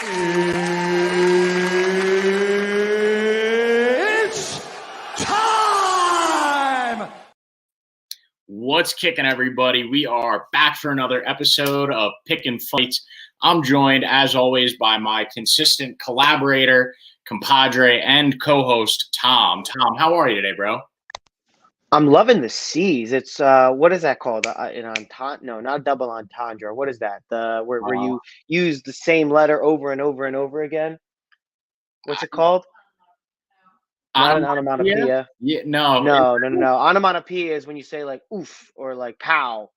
It's time! What's kicking, everybody? We are back for another episode of Pickin Fights. I'm joined, as always, by my consistent collaborator, compadre, and co-host, Tom. Tom, how are you today, bro? I'm loving the C's. It's what is that called? No, not double entendre. What is that? Where you use the same letter over and over and over again. What's it called? Not an onomatopoeia. Yeah, no. Onomatopoeia is when you say like oof or like pow.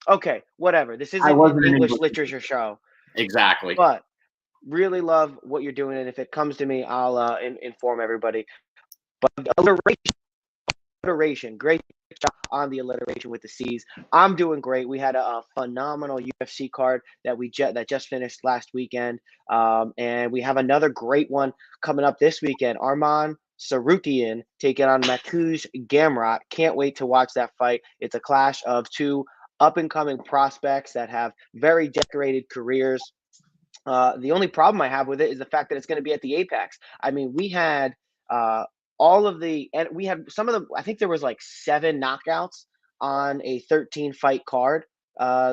Okay, whatever. This isn't an English literature show. Exactly. But really love what you're doing, and if it comes to me, I'll inform everybody. But alliteration, great job on the alliteration with the C's. I'm doing great. We had a phenomenal UFC card that just finished last weekend, and we have another great one coming up this weekend. Arman Tsarukyan taking on Mateusz Gamrot. Can't wait to watch that fight. It's a clash of two up-and-coming prospects that have very decorated careers. The only problem I have with it is the fact that it's going to be at the Apex. I mean, we had and we had some of the, I think there was like 7 knockouts on a 13-fight card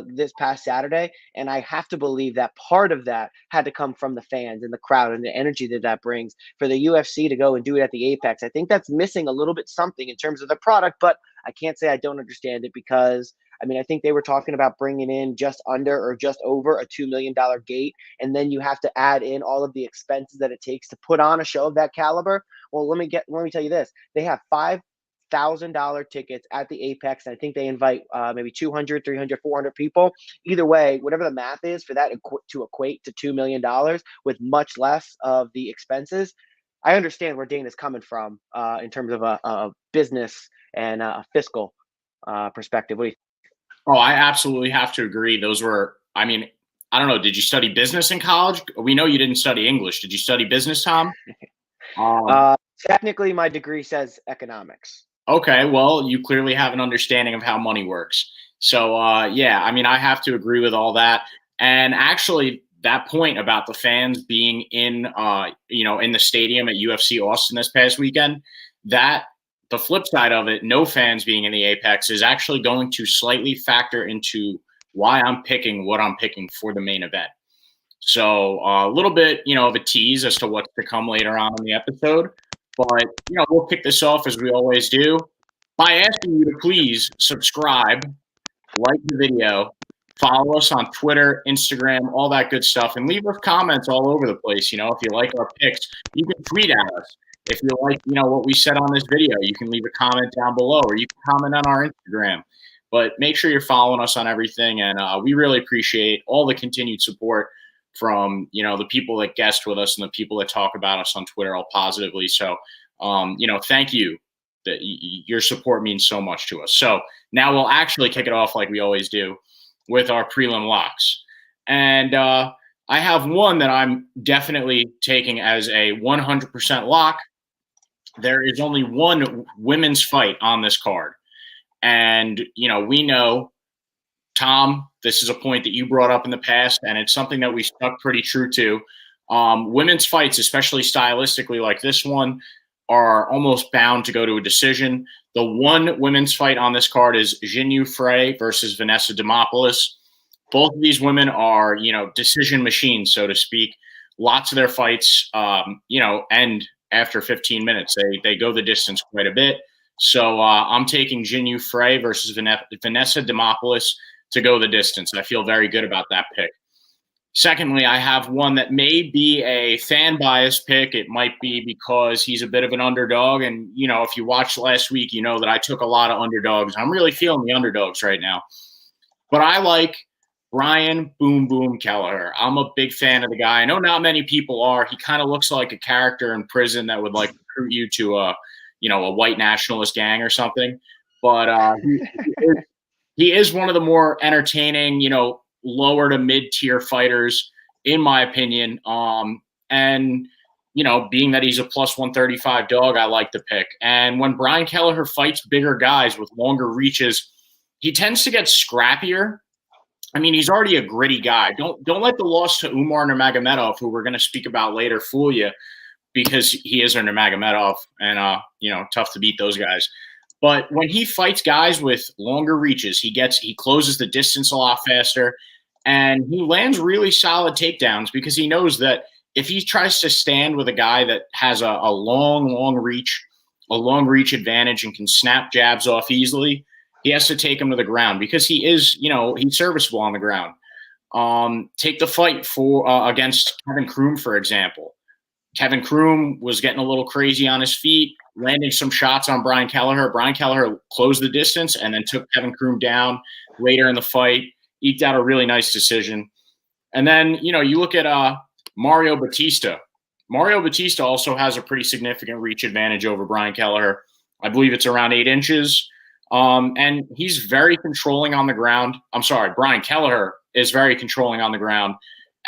this past Saturday, and I have to believe that part of that had to come from the fans and the crowd and the energy that brings for the UFC to go and do it at the Apex. I think that's missing a little bit something in terms of the product, but I can't say I don't understand it because I think they were talking about bringing in just under or just over a $2 million gate, and then you have to add in all of the expenses that it takes to put on a show of that caliber. Well, let me tell you this: they have $5,000 tickets at the Apex, and I think they invite maybe 200, 300, 400 people. Either way, whatever the math is for that to equate to $2 million with much less of the expenses. I understand where Dana's coming from in terms of a business and a fiscal perspective. What do you think? Oh, I absolutely have to agree. Those were, I don't know. Did you study business in college? We know you didn't study English. Did you study business, Tom? Technically, my degree says economics. Okay, well, you clearly have an understanding of how money works. So, yeah, I have to agree with all that. And actually, that point about the fans being in the stadium at UFC Austin this past weekend, the flip side of it, no fans being in the Apex, is actually going to slightly factor into why I'm picking what I'm picking for the main event. So a little bit, of a tease as to what's to come later on in the episode. But, we'll kick this off as we always do by asking you to please subscribe, like the video, follow us on Twitter, Instagram, all that good stuff, and leave us comments all over the place. If you like our picks, you can tweet at us. If you like, what we said on this video, you can leave a comment down below, or you can comment on our Instagram. But make sure you're following us on everything, and we really appreciate all the continued support from, the people that guest with us and the people that talk about us on Twitter all positively. So, thank you. Your support means so much to us. So now we'll actually kick it off like we always do with our prelim locks. And I have one that I'm definitely taking as a 100% lock. There is only one women's fight on this card. And, we know, Tom, this is a point that you brought up in the past, and it's something that we stuck pretty true to. Women's fights, especially stylistically like this one, are almost bound to go to a decision. The one women's fight on this card is Jinyu Frey versus Vanessa Demopoulos. Both of these women are, decision machines, so to speak. Lots of their fights, end after 15 minutes. They go the distance quite a bit. So I'm taking Jinyu Frey versus Vanessa Demopoulos to go the distance. I feel very good about that pick. Secondly, I have one that may be a fan bias pick. It might be because he's a bit of an underdog. And, if you watched last week, you know that I took a lot of underdogs. I'm really feeling the underdogs right now. But I like Brian Boom Boom Kelleher. I'm a big fan of the guy. I know not many people are. He kind of looks like a character in prison that would recruit you to a white nationalist gang or something. But he is one of the more entertaining, lower to mid-tier fighters, in my opinion. And, being that he's a plus 135 dog, I like the pick. And when Brian Kelleher fights bigger guys with longer reaches, he tends to get scrappier. I mean, he's already a gritty guy. Don't let the loss to Umar Nurmagomedov, who we're going to speak about later, fool you, because he is a Nurmagomedov, and tough to beat those guys. But when he fights guys with longer reaches, he closes the distance a lot faster, and he lands really solid takedowns because he knows that if he tries to stand with a guy that has a long reach advantage and can snap jabs off easily, he has to take him to the ground because he's serviceable on the ground. Take the fight against Kevin Kroom, for example. Kevin Kroom was getting a little crazy on his feet, landing some shots on Brian Kelleher. Brian Kelleher closed the distance and then took Kevin Kroom down later in the fight, eked out a really nice decision. And then, you look at Mario Batista. Mario Batista also has a pretty significant reach advantage over Brian Kelleher. I believe it's around 8 inches. And he's very controlling on the ground. I'm sorry, Brian Kelleher is very controlling on the ground.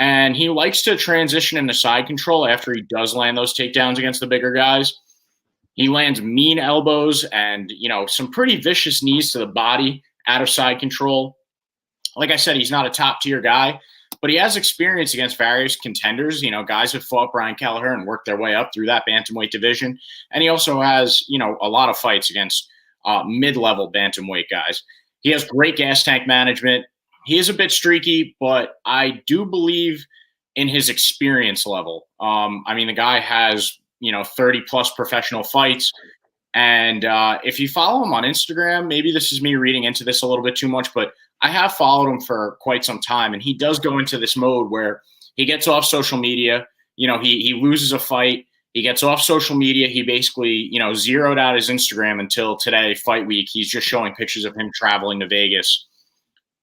And he likes to transition into side control after he does land those takedowns against the bigger guys. He lands mean elbows and, some pretty vicious knees to the body out of side control. Like I said, he's not a top-tier guy, but he has experience against various contenders. Guys have fought Brian Kelleher and worked their way up through that bantamweight division. And he also has, a lot of fights against mid-level bantamweight guys. He has great gas tank management. He is a bit streaky, but I do believe in his experience level. The guy has, 30-plus professional fights. And if you follow him on Instagram, maybe this is me reading into this a little bit too much, but I have followed him for quite some time. And he does go into this mode where he gets off social media. He loses a fight. He gets off social media. He basically, zeroed out his Instagram until today, fight week. He's just showing pictures of him traveling to Vegas.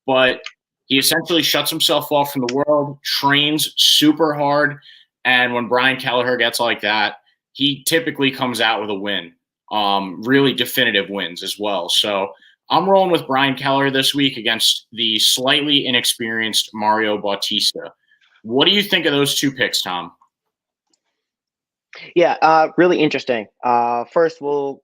But he essentially shuts himself off from the world, trains super hard, and when Brian Kelleher gets like that, he typically comes out with a win, really definitive wins as well. So I'm rolling with Brian Kelleher this week against the slightly inexperienced Mario Bautista. What do you think of those two picks, Tom? Yeah, really interesting. First, we'll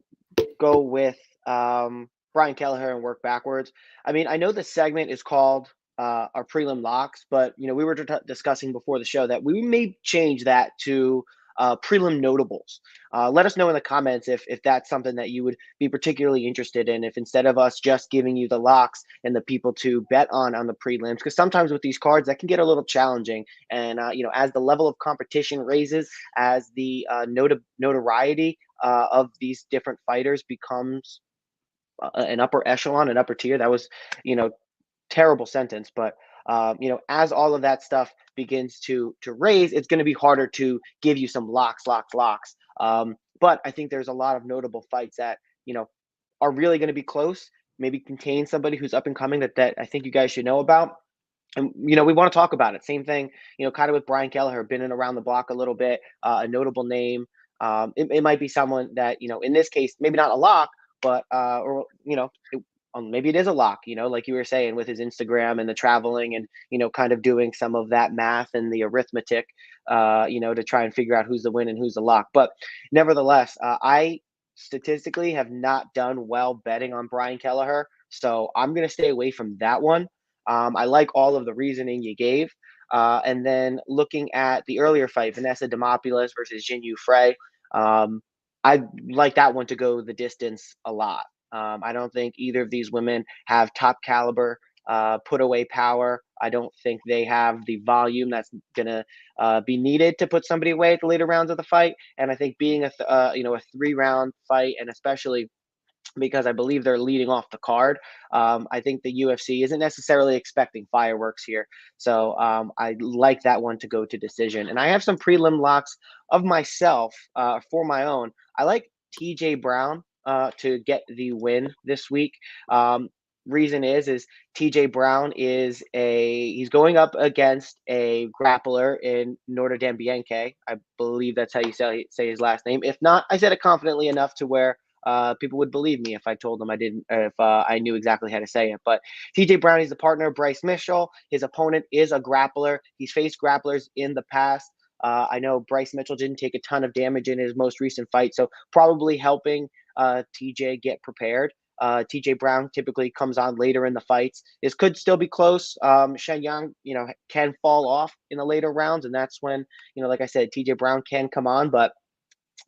go with Brian Kelleher and work backwards. I know the segment is called our prelim locks, but we were discussing before the show that we may change that to prelim notables. Let us know in the comments if that's something that you would be particularly interested in, if instead of us just giving you the locks and the people to bet on the prelims, because sometimes with these cards that can get a little challenging. And as the level of competition raises, as the notoriety of these different fighters becomes an upper echelon, an upper tier. That was terrible sentence, but as all of that stuff begins to raise, it's going to be harder to give you some locks. But I think there's a lot of notable fights that are really going to be close, maybe contain somebody who's up and coming that I think you guys should know about. And we want to talk about it. Same thing, kind of with Brian Kelleher, been in around the block a little bit, a notable name. It might be someone that in this case, maybe not a lock, but maybe it is a lock, like you were saying with his Instagram and the traveling and, kind of doing some of that math and the arithmetic, to try and figure out who's the win and who's the lock. But nevertheless, I statistically have not done well betting on Brian Kelleher. So I'm going to stay away from that one. I like all of the reasoning you gave. And then looking at the earlier fight, Vanessa Demopoulos versus Jinyu Frey, I like that one to go the distance a lot. I don't think either of these women have top caliber put away power. I don't think they have the volume that's going to be needed to put somebody away at the later rounds of the fight. And I think being a 3-round fight, and especially because I believe they're leading off the card, I think the UFC isn't necessarily expecting fireworks here. So I like that one to go to decision. And I have some prelim locks of myself for my own. I like TJ Brown to get the win this week. Reason is TJ Brown he's going up against a grappler in Notre Dame Bianche. I believe that's how you say his last name. If not, I said it confidently enough to where people would believe me if I told them I didn't, if I knew exactly how to say it. But TJ Brown is the partner of Bryce Mitchell. His opponent is a grappler. He's faced grapplers in the past. I know Bryce Mitchell didn't take a ton of damage in his most recent fight, so probably helping TJ get prepared. TJ Brown typically comes on later in the fights. This could still be close. Shenyang, can fall off in the later rounds, and that's when, like I said, TJ Brown can come on. But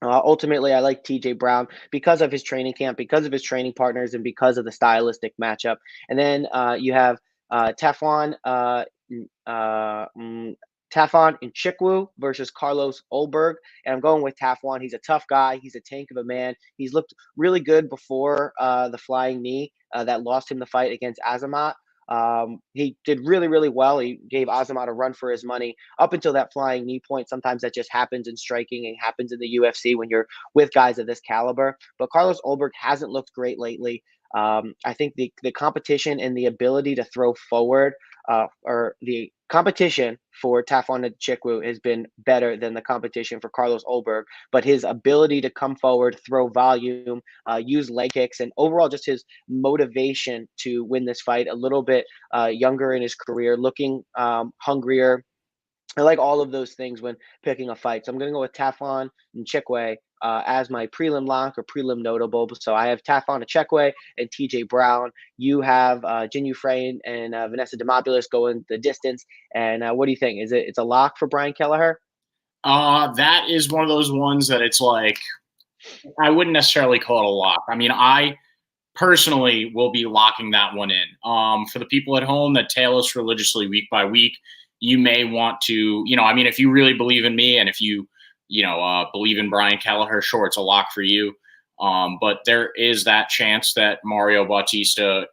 ultimately, I like TJ Brown because of his training camp, because of his training partners, and because of the stylistic matchup. And then you have Tafon Tafon Nchikwu versus Carlos Olberg. And I'm going with Tafon. He's a tough guy. He's a tank of a man. He's looked really good before the flying knee that lost him the fight against Azamat. He did really, really well. He gave Azamat a run for his money up until that flying knee point. Sometimes that just happens in striking and happens in the UFC when you're with guys of this caliber. But Carlos Olberg hasn't looked great lately. I think the competition and the ability to throw forward, or the competition for Tafon Nchikwu has been better than the competition for Carlos Olberg, but his ability to come forward, throw volume, use leg kicks, and overall just his motivation to win this fight, a little bit younger in his career, looking hungrier. I like all of those things when picking a fight. So I'm going to go with Tafon Nchikwu as my prelim lock or prelim notable. So I have Tafon Nchikwu and TJ Brown. You have Jin Frey and Vanessa Demopoulos going the distance. And what do you think? It's a lock for Brian Kelleher? That is one of those ones that it's like, I wouldn't necessarily call it a lock. I mean, I personally will be locking that one in. For the people at home that tail us religiously week by week, you may want to, if you really believe in me and if you, believe in Brian Kelleher, sure, it's a lock for you. But there is that chance that Mario Bautista,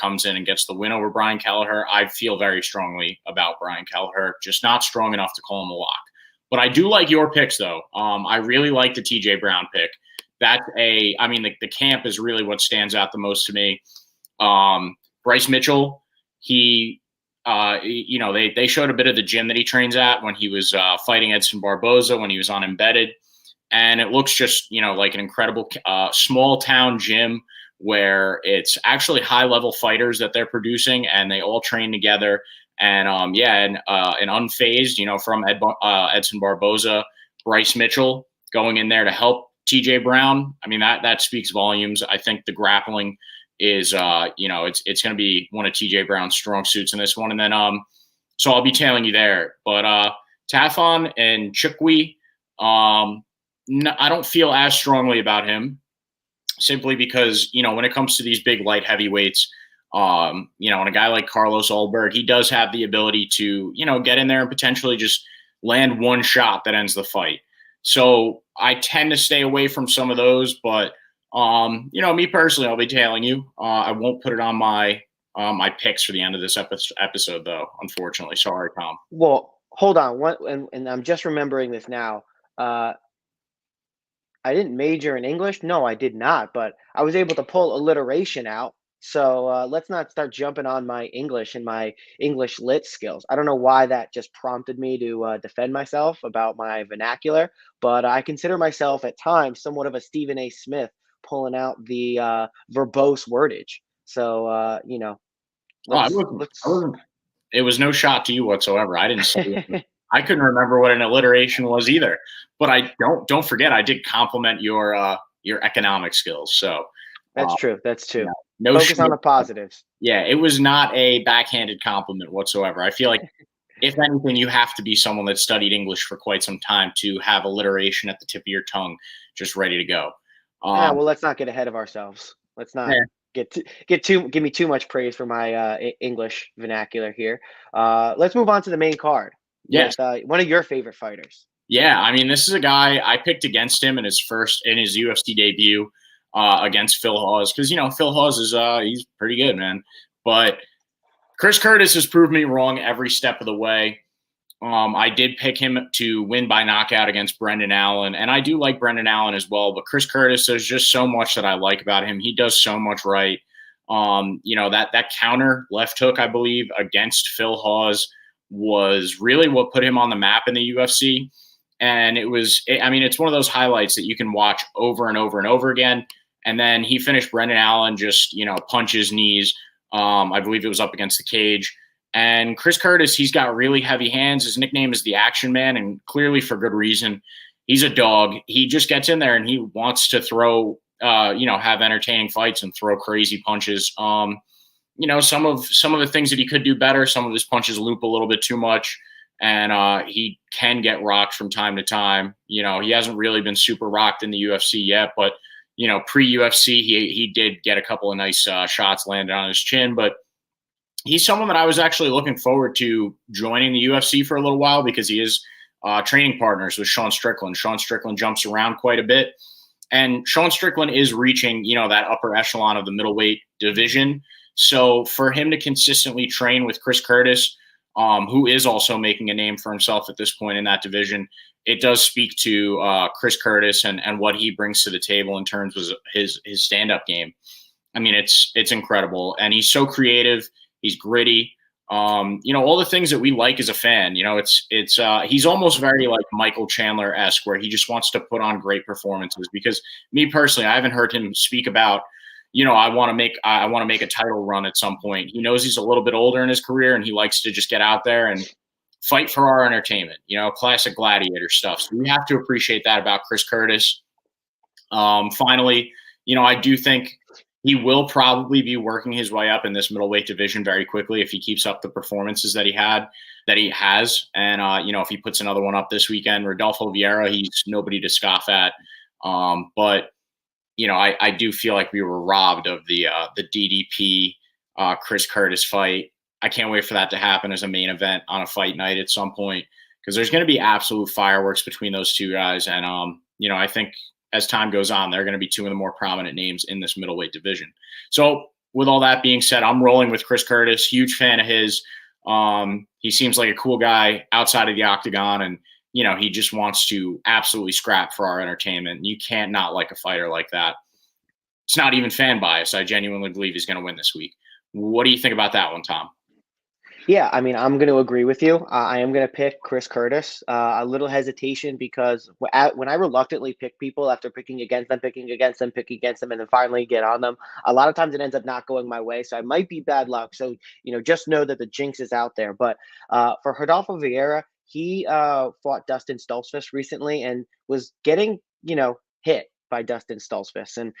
comes in and gets the win over Brian Kelleher. I feel very strongly about Brian Kelleher, just not strong enough to call him a lock. But I do like your picks, though. I really like the TJ Brown pick. The camp is really what stands out the most to me. Bryce Mitchell, they showed a bit of the gym that he trains at when he was fighting Edson Barboza, when he was on Embedded. And it looks just, like an incredible small town gym where it's actually high level fighters that they're producing, and they all train together. And and unfazed, from Edson Barboza, Bryce Mitchell going in there to help TJ Brown. I mean, that speaks volumes. I think the grappling is, it's going to be one of TJ Brown's strong suits in this one. And then, so I'll be tailing you there. But Tafon and Nchikwu, I don't feel as strongly about him, simply because, when it comes to these big light heavyweights, and a guy like Carlos Olberg, he does have the ability to, get in there and potentially just land one shot that ends the fight. So I tend to stay away from some of those, but me personally, I'll be tailing you. I won't put it on my picks for the end of this episode, though. Unfortunately, sorry, Tom. Well, hold on. And I'm just remembering this now. I didn't major in English. No, I did not. But I was able to pull alliteration out. So let's not start jumping on my English and my English lit skills. I don't know why that just prompted me to defend myself about my vernacular, but I consider myself at times somewhat of a Stephen A. Smith, pulling out the verbose wordage. So, it was no shot to you whatsoever. I didn't see it. I couldn't remember what an alliteration was either. But I don't forget, I did compliment your economic skills. So that's true. That's true. No focus on the positives. Yeah, it was not a backhanded compliment whatsoever. I feel like, if anything, you have to be someone that studied English for quite some time to have alliteration at the tip of your tongue, just ready to go. Well, let's not get ahead of ourselves. Let's not give me too much praise for my English vernacular here. Let's move on to the main card. Yes, with, one of your favorite fighters. Yeah, I mean, this is a guy I picked against him in his UFC debut against Phil Hawes, because Phil Hawes is he's pretty good, man. But Chris Curtis has proved me wrong every step of the way. I did pick him to win by knockout against Brendan Allen, and I do like Brendan Allen as well. But Chris Curtis, there's just so much that I like about him. He does so much right. That counter left hook, I believe, against Phil Hawes was really what put him on the map in the UFC. And it's one of those highlights that you can watch over and over and over again. And then he finished Brendan Allen, just, punches, knees. I believe it was up against the cage. And Chris Curtis, he's got really heavy hands. His nickname is the Action Man, and clearly for good reason. He's a dog. He just gets in there and he wants to throw have entertaining fights and throw crazy punches. Some of the things that he could do better. Some of his punches loop a little bit too much, and he can get rocked from time to time. He hasn't really been super rocked in the UFC yet, but pre-UFC he did get a couple of nice shots landed on his chin. But he's someone that I was actually looking forward to joining the UFC for a little while because he is training partners with Sean Strickland. Sean Strickland jumps around quite a bit, and Sean Strickland is reaching that upper echelon of the middleweight division. So for him to consistently train with Chris Curtis, who is also making a name for himself at this point in that division, it does speak to Chris Curtis and what he brings to the table in terms of his stand-up game. I mean, it's incredible, and he's so creative. He's gritty. All the things that we like as a fan. He's almost very like Michael Chandler-esque, where he just wants to put on great performances. Because me personally, I haven't heard him speak about, I want to make a title run at some point. He knows he's a little bit older in his career, and he likes to just get out there and fight for our entertainment. Classic gladiator stuff. So we have to appreciate that about Chris Curtis. Finally, I do think he will probably be working his way up in this middleweight division very quickly if he keeps up the performances that he has. And, if he puts another one up this weekend, Rodolfo Vieira, he's nobody to scoff at. But I do feel like we were robbed of the DDP Chris Curtis fight. I can't wait for that to happen as a main event on a fight night at some point, because there's going to be absolute fireworks between those two guys. And, I think as time goes on, they're going to be two of the more prominent names in this middleweight division. So with all that being said, I'm rolling with Chris Curtis, huge fan of his. He seems like a cool guy outside of the octagon, and, he just wants to absolutely scrap for our entertainment. You can't not like a fighter like that. It's not even fan bias. I genuinely believe he's going to win this week. What do you think about that one, Tom? Yeah, I mean, I'm going to agree with you. I am going to pick Chris Curtis. A little hesitation because when I reluctantly pick people after picking against them, and then finally get on them, a lot of times it ends up not going my way. So I might be bad luck. So, just know that the jinx is out there. But for Rodolfo Vieira, he fought Dustin Stoltzfus recently and was getting, hit by Dustin Stoltzfus. And,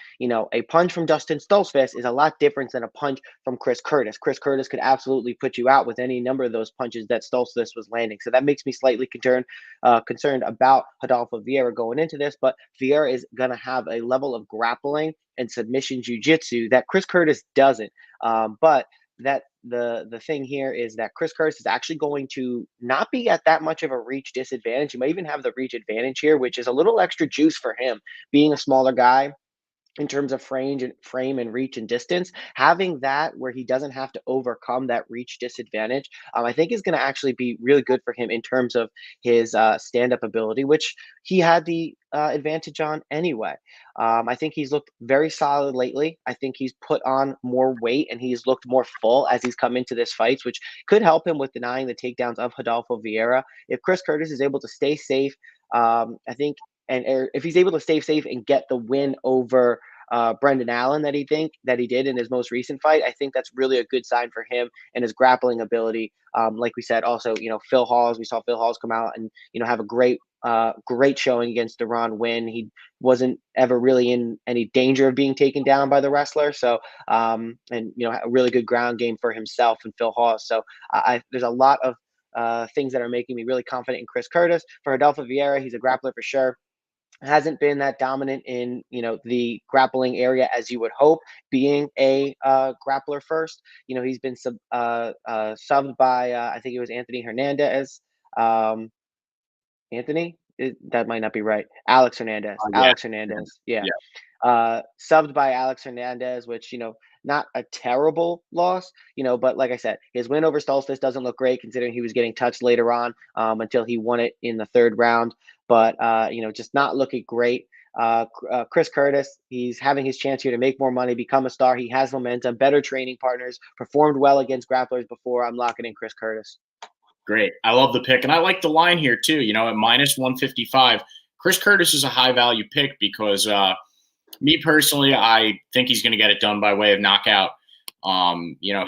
a punch from Dustin Stoltzfus is a lot different than a punch from Chris Curtis. Chris Curtis could absolutely put you out with any number of those punches that Stoltzfus was landing. So that makes me slightly concerned about Rodolfo Vieira going into this. But Vieira is going to have a level of grappling and submission jiu-jitsu that Chris Curtis doesn't. But that the thing here is that Chris Curtis is actually going to not be at that much of a reach disadvantage. He might even have the reach advantage here, which is a little extra juice for him, being a smaller guy in terms of frame and reach and distance. Having that where he doesn't have to overcome that reach disadvantage, I think is going to actually be really good for him in terms of his stand-up ability, which he had the advantage on anyway. I think he's looked very solid lately. I think he's put on more weight and he's looked more full as he's come into this fight, which could help him with denying the takedowns of Rodolfo Vieira. If Chris Curtis is able to stay safe, I think, and if he's able to stay safe and get the win over Brendan Allen that he did in his most recent fight, I think that's really a good sign for him and his grappling ability. Like we said, also, Phil Hawes, we saw Phil Hawes come out and, have a great showing against Deron Winn. He wasn't ever really in any danger of being taken down by the wrestler. So, and, a really good ground game for himself and Phil Hawes. So there's a lot of things that are making me really confident in Chris Curtis. For Rodolfo Vieira, he's a grappler for sure. Hasn't been that dominant in the grappling area as you would hope, being a grappler first. He's been subbed by I think it was Anthony Hernandez. That might not be right. Alex Hernandez. Yeah. Alex Hernandez. Yeah. Subbed by Alex Hernandez, which not a terrible loss, but like I said, his win over Stoltzfus doesn't look great considering he was getting touched later on until he won it in the third round. But, just not looking great. Chris Curtis, he's having his chance here to make more money, become a star. He has momentum, better training partners, performed well against grapplers before. I'm locking in Chris Curtis. Great. I love the pick. And I like the line here too, at minus 155. Chris Curtis is a high value pick because me personally, I think he's going to get it done by way of knockout.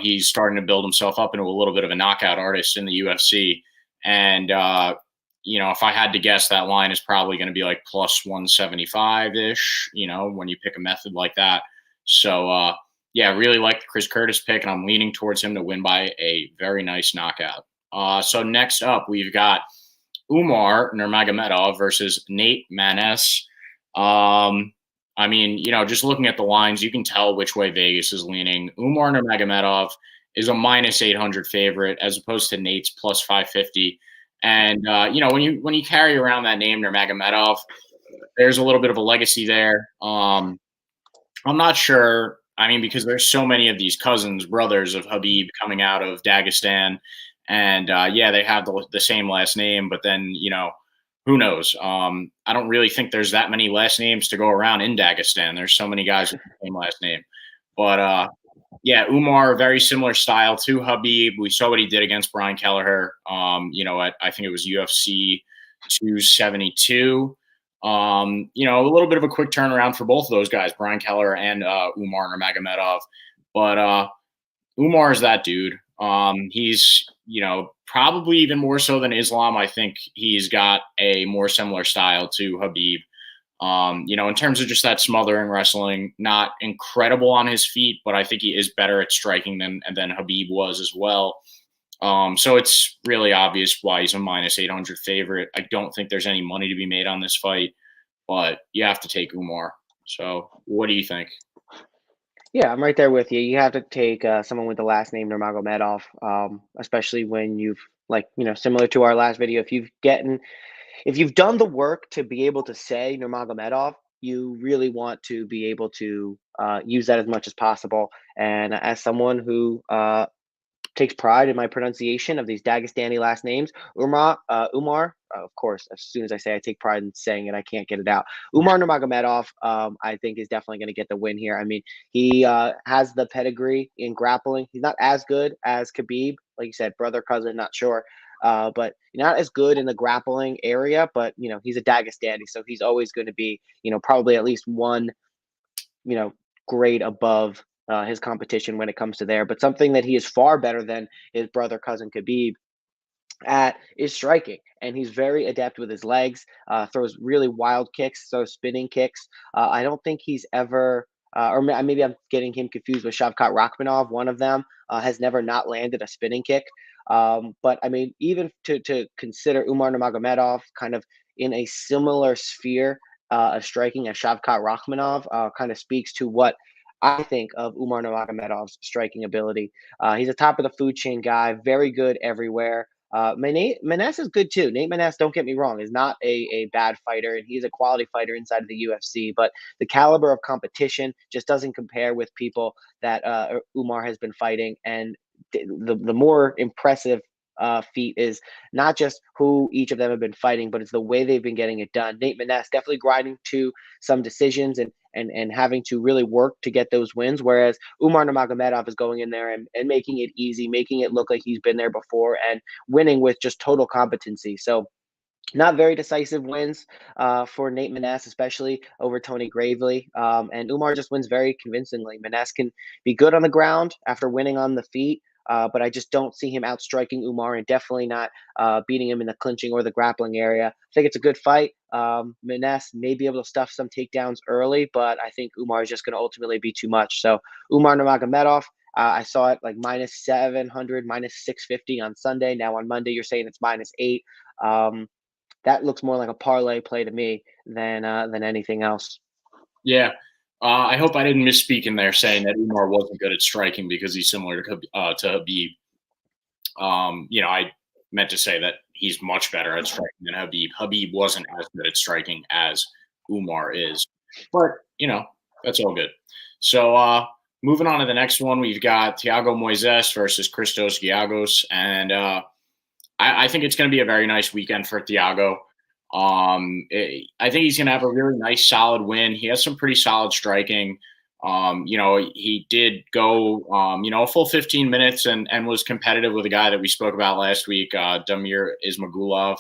He's starting to build himself up into a little bit of a knockout artist in the UFC. And, if I had to guess, that line is probably going to be like plus 175-ish, when you pick a method like that. So, yeah, really like the Chris Curtis pick, and I'm leaning towards him to win by a very nice knockout. So next up, we've got Umar Nurmagomedov versus Nate Maness. I mean, just looking at the lines, you can tell which way Vegas is leaning. Umar Nurmagomedov is a minus 800 favorite as opposed to Nate's plus 550. And when you carry around that name Nurmagomedov, there's a little bit of a legacy there. I'm not sure. I mean, because there's so many of these brothers of Habib coming out of Dagestan, and yeah, they have the same last name, but then who knows? I don't really think there's that many last names to go around in Dagestan. There's so many guys with the same last name. But yeah, Umar, very similar style to Habib. We saw what he did against Brian Kelleher. I think it was UFC 272. A little bit of a quick turnaround for both of those guys, Brian Kelleher and Umar Nurmagomedov. But Umar is that dude. He's, probably even more so than Islam. I think he's got a more similar style to Habib. In terms of just that smothering wrestling, not incredible on his feet, but I think he is better at striking than Habib was as well. So it's really obvious why he's a minus 800 favorite. I don't think there's any money to be made on this fight, but you have to take Umar. So what do you think? Yeah, I'm right there with you. You have to take someone with the last name Nurmagomedov, especially when you've similar to our last video. If you've done the work to be able to say Nurmagomedov, you really want to be able to use that as much as possible. And as someone who takes pride in my pronunciation of these Dagestani last names, Umar, of course, as soon as I say I take pride in saying it, I can't get it out. Umar Nurmagomedov, I think, is definitely going to get the win here. I mean, he has the pedigree in grappling. He's not as good as Khabib, like you said, brother, cousin, not sure. But not as good in the grappling area, but he's a Dagestani, so he's always going to be, probably at least one, grade above his competition when it comes to there. But something that he is far better than his brother, cousin Khabib at is striking, and he's very adept with his legs. Throws really wild kicks, throws spinning kicks. I don't think he's ever. Or maybe I'm getting him confused with Shavkat Rakhmonov. One of them has never not landed a spinning kick. But I mean, even to consider Umar Nurmagomedov kind of in a similar sphere of striking as Shavkat Rakhmonov kind of speaks to what I think of Umar Nurmagomedov's striking ability. He's a top of the food chain guy, very good everywhere. Maness is good too. Nate Maness, don't get me wrong, is not a bad fighter, and he's a quality fighter inside of the UFC. But the caliber of competition just doesn't compare with people that Umar has been fighting. And the more impressive feat is not just who each of them have been fighting, but it's the way they've been getting it done. Nate Maness definitely grinding to some decisions and having to really work to get those wins, whereas Umar Nurmagomedov is going in there and making it easy, making it look like he's been there before, and winning with just total competency. So not very decisive wins for Nate Maness, especially over Tony Gravely. And Umar just wins very convincingly. Maness can be good on the ground after winning on the feet, but I just don't see him outstriking Umar, and definitely not beating him in the clinching or the grappling area. I think it's a good fight. Maness may be able to stuff some takedowns early, but I think Umar is just going to ultimately be too much. So Umar Nurmagomedov, I saw it like minus 700, minus 650 on Sunday. Now on Monday, you're saying it's minus 8. That looks more like a parlay play to me than anything else. Yeah. I hope I didn't misspeak in there saying that Umar wasn't good at striking because he's similar to Habib. I meant to say that he's much better at striking than Habib. Habib wasn't as good at striking as Umar is. But, that's all good. So moving on to the next one, we've got Thiago Moises versus Christos Giagos. And I think it's going to be a very nice weekend for Thiago. I think he's going to have a really nice, solid win. He has some pretty solid striking. He did go, a full 15 minutes and was competitive with a guy that we spoke about last week, Damir Ismagulov.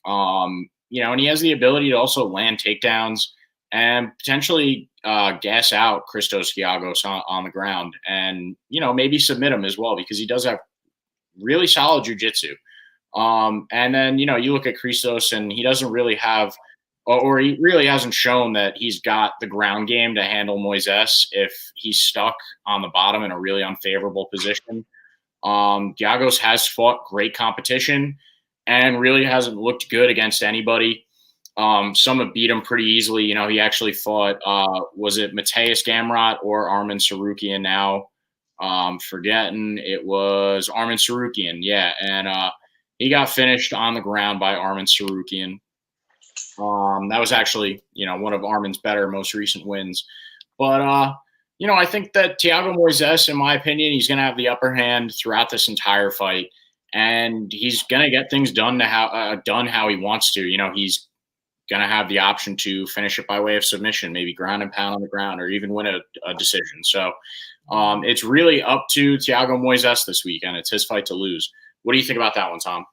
And he has the ability to also land takedowns and potentially gas out Christos Giagos on the ground and, maybe submit him as well, because he does have really solid jiu-jitsu. And then, you look at Christos, and he doesn't really have, or he really hasn't shown that he's got the ground game to handle Moises if he's stuck on the bottom in a really unfavorable position. Giagos has fought great competition and really hasn't looked good against anybody. Some have beat him pretty easily. He actually fought, was it Mateus Gamrot or Arman Tsarukyan now? Forgetting it was Arman Tsarukyan. Yeah. And he got finished on the ground by Arman Tsarukyan. That was actually, one of Arman's better, most recent wins. But, I think that Thiago Moises, in my opinion, he's going to have the upper hand throughout this entire fight. And he's going to get things done how he wants to. He's going to have the option to finish it by way of submission, maybe ground and pound on the ground, or even win a decision. So it's really up to Thiago Moises this weekend. It's his fight to lose. What do you think about that one, Tom?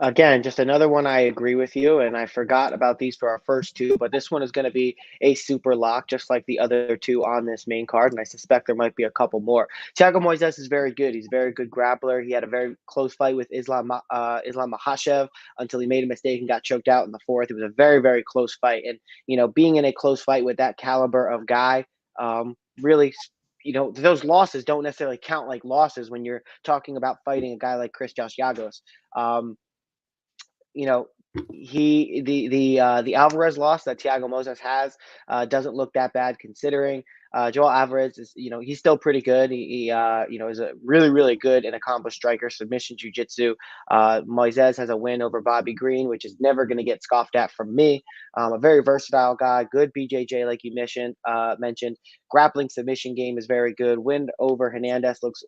Again, just another one. I agree with you, and I forgot about these for our first two, but this one is going to be a super lock, just like the other two on this main card, and I suspect there might be a couple more. Thiago Moises is very good. He's a very good grappler. He had a very close fight with Islam Makhachev until he made a mistake and got choked out in the fourth. It was a very, very close fight, and being in a close fight with that caliber of guy, really. Those losses don't necessarily count like losses when you're talking about fighting a guy like Christos Giagos. The Alvarez loss that Thiago Moises has doesn't look that bad considering. Joel Alvarez is, he's still pretty good. He is a really, really good and accomplished striker, submission jiu-jitsu. Moises has a win over Bobby Green, which is never going to get scoffed at from me. A very versatile guy, good BJJ, like you mentioned. Grappling submission game is very good. Win over Hernandez looks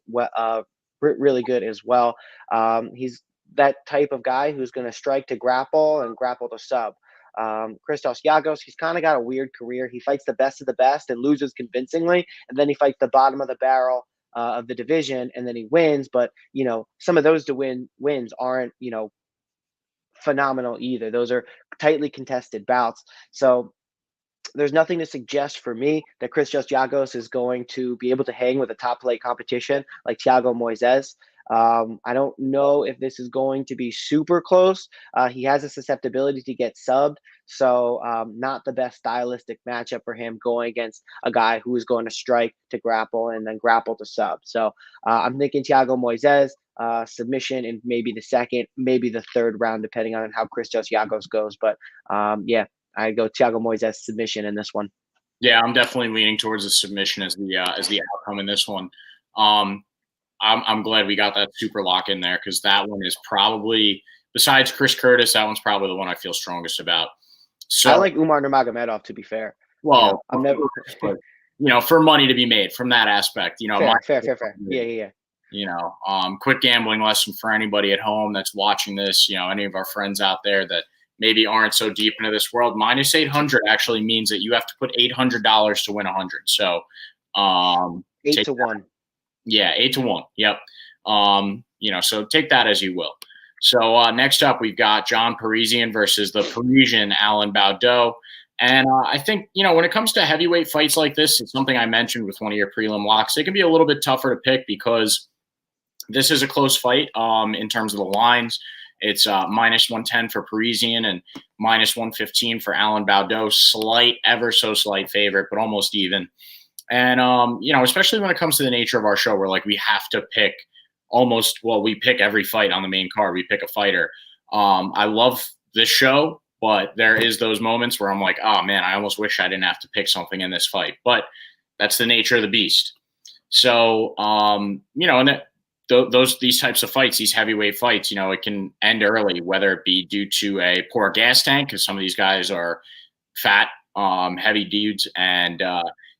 really good as well. He's that type of guy who's going to strike to grapple and grapple to sub. Christos Giagos, he's kind of got a weird career. He fights the best of the best and loses convincingly, and then he fights the bottom of the barrel of the division, and then he wins. But some of those wins aren't phenomenal either. Those are tightly contested bouts. So there's nothing to suggest for me that Christos Giagos is going to be able to hang with a top plate competition like Thiago Moises. I don't know if this is going to be super close. He has a susceptibility to get subbed, so not the best stylistic matchup for him going against a guy who is going to strike to grapple and then grapple to sub. So I'm thinking Thiago Moises, submission in maybe the second, maybe the third round, depending on how Christos Giagos goes. But I go Thiago Moises submission in this one. Yeah, I'm definitely leaning towards a submission as the outcome in this one. I'm glad we got that super lock in there because that one is probably, besides Chris Curtis, that one's probably the one I feel strongest about. So I like Umar Nurmagomedov, to be fair. Well, I'm never, but, for money to be made from that aspect, fair. Yeah. Quick gambling lesson for anybody at home that's watching this. Any of our friends out there that maybe aren't so deep into this world. -800 actually means that you have to put $800 to win 100. So 8 to 1. Yeah, 8 to 1. Yep. So take that as you will. So next up, we've got John Parisian versus the Parisian Alan Baudot. And I think, when it comes to heavyweight fights like this, it's something I mentioned with one of your prelim locks. It can be a little bit tougher to pick because this is a close fight in terms of the lines. It's -110 for Parisian and -115 for Alan Baudot. Slight, ever so slight favorite, but almost even. And, especially when it comes to the nature of our show, where we have to pick we pick every fight on the main card. We pick a fighter. I love this show, but there is those moments where I'm like, oh man, I almost wish I didn't have to pick something in this fight, but that's the nature of the beast. So, and these types of fights, these heavyweight fights, it can end early, whether it be due to a poor gas tank, because some of these guys are fat, heavy dudes, and,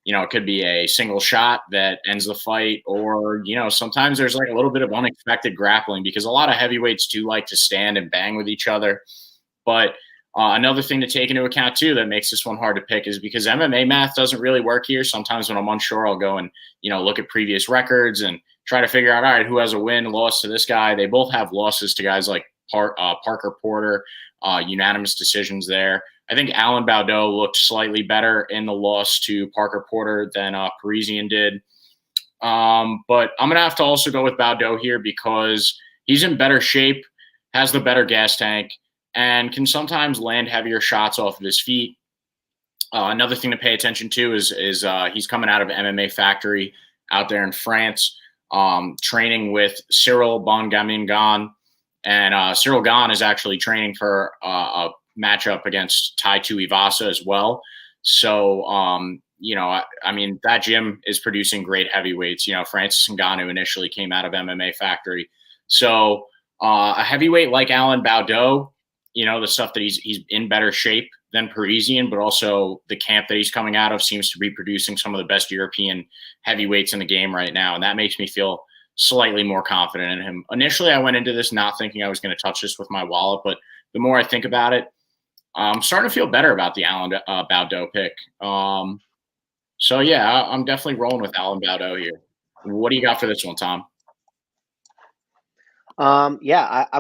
it could be a single shot that ends the fight, or, sometimes there's a little bit of unexpected grappling because a lot of heavyweights do like to stand and bang with each other. But another thing to take into account too that makes this one hard to pick is because MMA math doesn't really work here. Sometimes when I'm unsure, I'll go and, look at previous records and try to figure out, all right, who has a win, loss to this guy. They both have losses to guys like Parker Porter, unanimous decisions there. I think Alan Baudot looked slightly better in the loss to Parker Porter than Parisian did. But I'm going to have to also go with Baudot here because he's in better shape. has the better gas tank, and can sometimes land heavier shots off of his feet. Another thing to pay attention to is he's coming out of MMA Factory out there in France, training with Cyril Bongamingan. And Cyril Gane is actually training for a matchup against Tai Tuivasa as well. So, I mean, that gym is producing great heavyweights. Francis Ngannou initially came out of MMA Factory. So a heavyweight like Alan Baudot, the stuff that he's in better shape than Parisian, but also the camp that he's coming out of seems to be producing some of the best European heavyweights in the game right now. And that makes me feel slightly more confident in him. Initially, I went into this not thinking I was going to touch this with my wallet, but the more I think about it, I'm starting to feel better about the Alan Baudot pick. So yeah, I'm definitely rolling with Alan Baudot here. What do you got for this one, Tom? I'm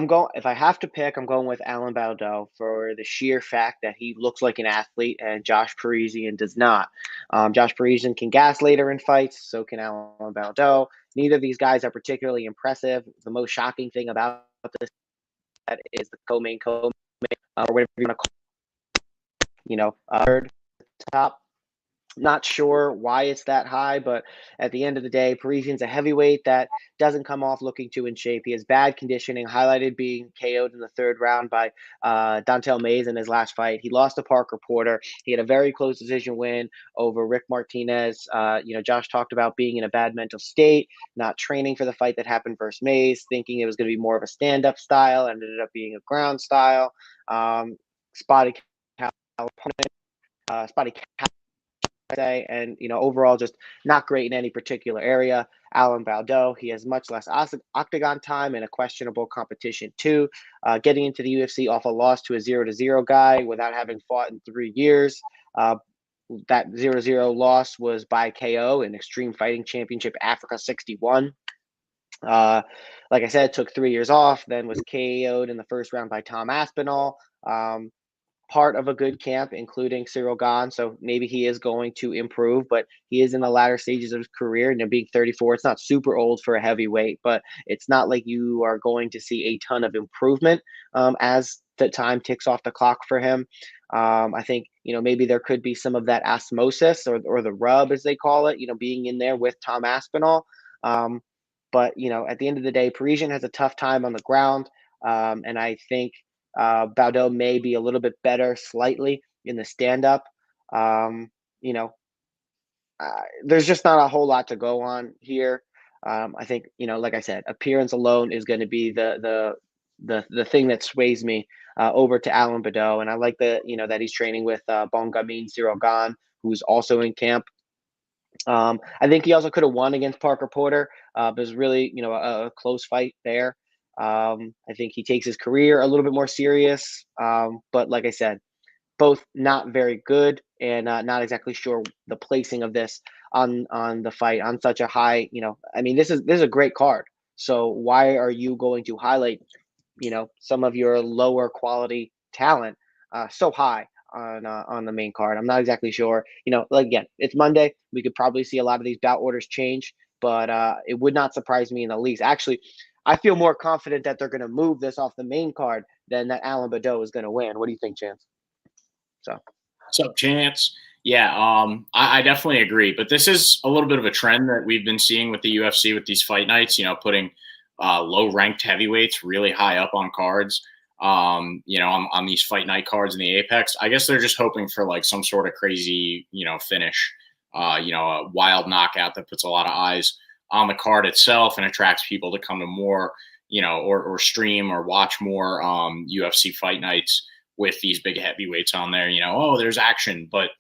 going. If I have to pick, I'm going with Alan Baudot for the sheer fact that he looks like an athlete and Josh Parisian does not. Josh Parisian can gas later in fights, so can Alan Baudot. Neither of these guys are particularly impressive. The most shocking thing about this is the co-main, or whatever you want to call, third top. Not sure why it's that high, but at the end of the day, Parisian's a heavyweight that doesn't come off looking too in shape. He has bad conditioning, highlighted being KO'd in the third round by Dontel Mays in his last fight. He lost to Parker Porter. He had a very close decision win over Rick Martinez. Josh talked about being in a bad mental state, not training for the fight that happened versus Mays, thinking it was going to be more of a stand-up style, ended up being a ground style. Spotty opponent, spotty say, and overall just not great in any particular area. Alan Baudot, he has much less octagon time and a questionable competition too. Getting into the UFC off a loss to a 0-0 guy without having fought in 3 years. That 0-0 loss was by KO in Extreme Fighting Championship Africa 61. Like I said, took 3 years off, then was KO'd in the first round by Tom Aspinall. Part of a good camp, including Cyril Gane. So maybe he is going to improve, but he is in the latter stages of his career. And being 34, it's not super old for a heavyweight, but it's not like you are going to see a ton of improvement as the time ticks off the clock for him. I think, maybe there could be some of that osmosis or the rub, as they call it, being in there with Tom Aspinall. But, at the end of the day, Parisian has a tough time on the ground. And I think Baudot may be a little bit better slightly in the stand-up. There's just not a whole lot to go on here. I think, like I said, appearance alone is going to be the thing that sways me over to Alan Baudot. And I like that he's training with Bongamin Cyril Gane, who's also in camp. I think he also could have won against Parker Porter, but it was really, a close fight there. I think he takes his career a little bit more serious. But like I said, both not very good and not exactly sure the placing of this on the fight on such a high, this is a great card. So why are you going to highlight, some of your lower quality talent so high on the main card? I'm not exactly sure. Again, it's Monday. We could probably see a lot of these bout orders change, but it would not surprise me in the least. Actually, I feel more confident that they're going to move this off the main card than that Alan Baudot is going to win. What do you think, Chance? What's up, Chance? Yeah, I definitely agree. But this is a little bit of a trend that we've been seeing with the UFC with these fight nights, putting low-ranked heavyweights really high up on cards, on these fight night cards in the Apex. I guess they're just hoping for like some sort of crazy, finish, a wild knockout that puts a lot of eyes on the card itself and attracts people to come to more, or stream or watch more UFC fight nights with these big heavyweights on there. There's action. But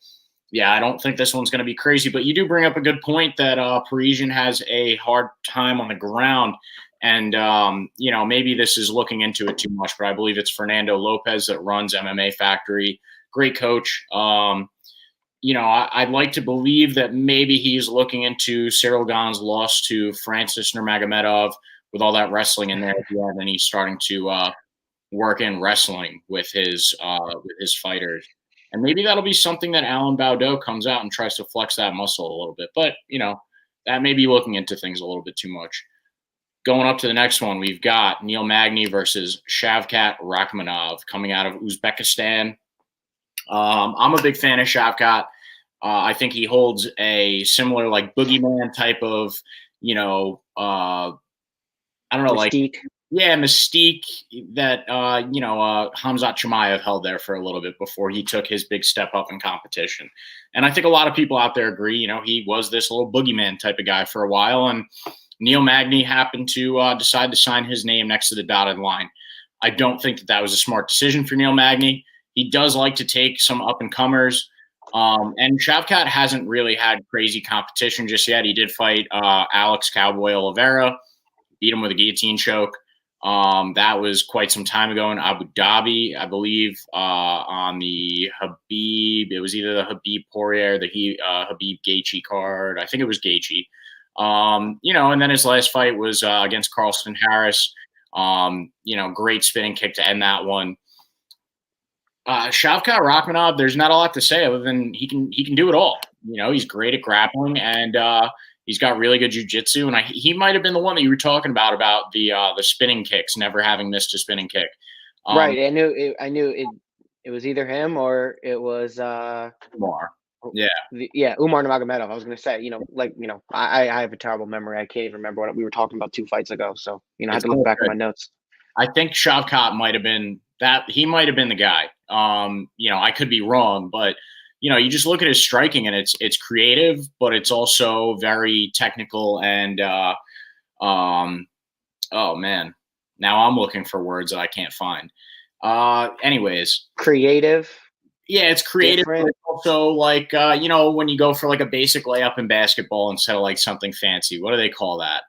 yeah, I don't think this one's going to be crazy. But you do bring up a good point that Parisian has a hard time on the ground. And, maybe this is looking into it too much, but I believe it's Fernando Lopez that runs MMA Factory. Great coach. I'd like to believe that maybe he's looking into Cyril Gane's loss to Francis Nurmagomedov with all that wrestling in there. And he's starting to work in wrestling with his fighters. And maybe that'll be something that Alan Baudot comes out and tries to flex that muscle a little bit. But, that may be looking into things a little bit too much. going up to the next one, we've got Neil Magny versus Shavkat Rakhmonov coming out of Uzbekistan. I'm a big fan of Shavkat. I think he holds a similar like boogeyman type of, I don't know, Mystique. mystique that Hamzat Chimaev held there for a little bit before he took his big step up in competition. And I think a lot of people out there agree. He was this little boogeyman type of guy for a while, and Neil Magny happened to decide to sign his name next to the dotted line. I don't think that was a smart decision for Neil Magny. He does like to take some up and comers. And Shavkat hasn't really had crazy competition just yet. He did fight Alex Cowboy Oliveira, beat him with a guillotine choke. That was quite some time ago in Abu Dhabi, I believe, on the Habib. It was either the Habib Poirier or the Habib Gaethje card. I think it was Gaethje. And then his last fight was against Carlston Harris. Great spinning kick to end that one. Shavkat Rakhmonov, there's not a lot to say other than he can do it all. He's great at grappling, and he's got really good jiu-jitsu. And he might have been the one that you were talking about the spinning kicks, never having missed a spinning kick. Right. I knew it was either him or it was Umar. Yeah. Umar Nurmagomedov. I was going to say, I have a terrible memory. I can't even remember what we were talking about 2 fights ago. So, I had to look back at my notes. I think Shavkat might have been that. He might have been the guy. I could be wrong, but you just look at his striking and it's creative, but it's also very technical. And oh man, now I'm looking for words that I can't find. Anyways, creative. Yeah, it's creative. But it's also like when you go for like a basic layup in basketball instead of like something fancy. What do they call that?